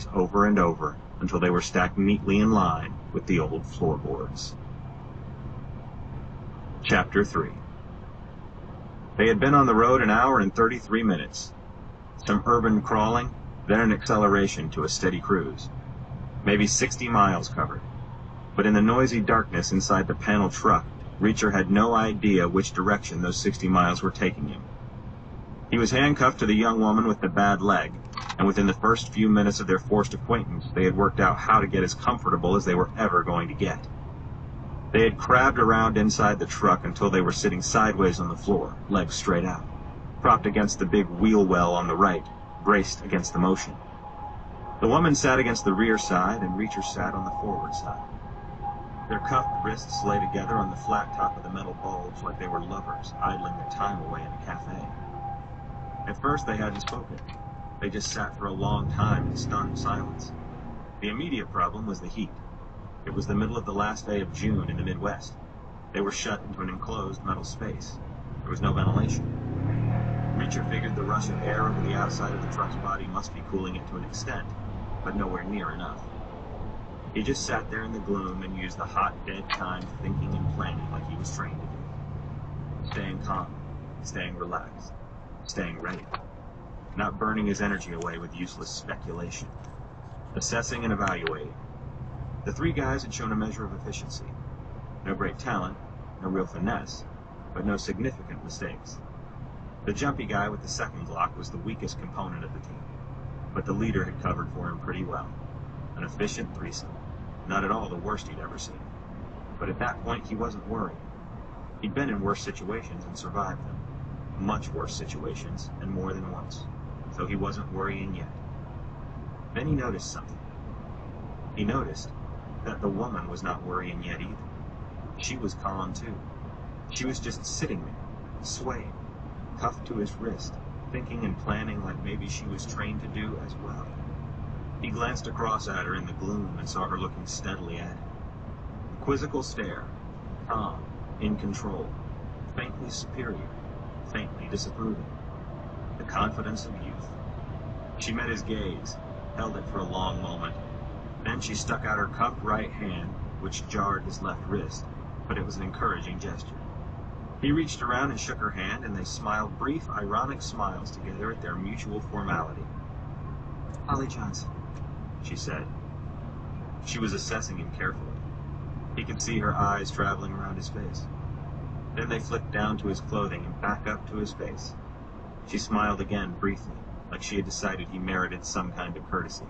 bodies over and over until they were stacked neatly in line with the old floorboards. Chapter 3. They had been on the road an hour and 33 minutes. Some urban crawling, then an acceleration to a steady cruise. Maybe 60 miles covered. But in the noisy darkness inside the panel truck, Reacher had no idea which direction those 60 miles were taking him. He was handcuffed to the young woman with the bad leg, and within the first few minutes of their forced acquaintance, they had worked out how to get as comfortable as they were ever going to get. They had crabbed around inside the truck until they were sitting sideways on the floor, legs straight out, propped against the big wheel well on the right, braced against the motion. The woman sat against the rear side, and Reacher sat on the forward side. Their cuffed wrists lay together on the flat top of the metal bulge like they were lovers idling their time away in a cafe. At first they hadn't spoken. They just sat for a long time in stunned silence. The immediate problem was the heat. It was the middle of the last day of June in the Midwest. They were shut into an enclosed metal space. There was no ventilation. Reacher figured the rush of air over the outside of the truck's body must be cooling it to an extent, but nowhere near enough. He just sat there in the gloom and used the hot, dead time thinking and planning like he was trained to do. Staying calm, staying relaxed, staying ready. Not burning his energy away with useless speculation. Assessing and evaluating. The three guys had shown a measure of efficiency. No great talent, no real finesse, but no significant mistakes. The jumpy guy with the second Glock was the weakest component of the team, but the leader had covered for him pretty well. An efficient threesome. Not at all the worst he'd ever seen. But at that point, he wasn't worried. He'd been in worse situations and survived them. Much worse situations, and more than once. So he wasn't worrying yet. Then he noticed something. He noticed that the woman was not worrying yet either. She was calm too. She was just sitting there, swaying, cuffed to his wrist, thinking and planning like maybe she was trained to do as well. He glanced across at her in the gloom and saw her looking steadily at him. A quizzical stare, calm, in control, faintly superior, faintly disapproving. The confidence of youth. She met his gaze, held it for a long moment. Then she stuck out her cupped right hand, which jarred his left wrist, but it was an encouraging gesture. He reached around and shook her hand, and they smiled brief, ironic smiles together at their mutual formality. "Holly Johnson," she said. She was assessing him carefully. He could see her eyes traveling around his face. Then they flicked down to his clothing and back up to his face. She smiled again briefly, like she had decided he merited some kind of courtesy.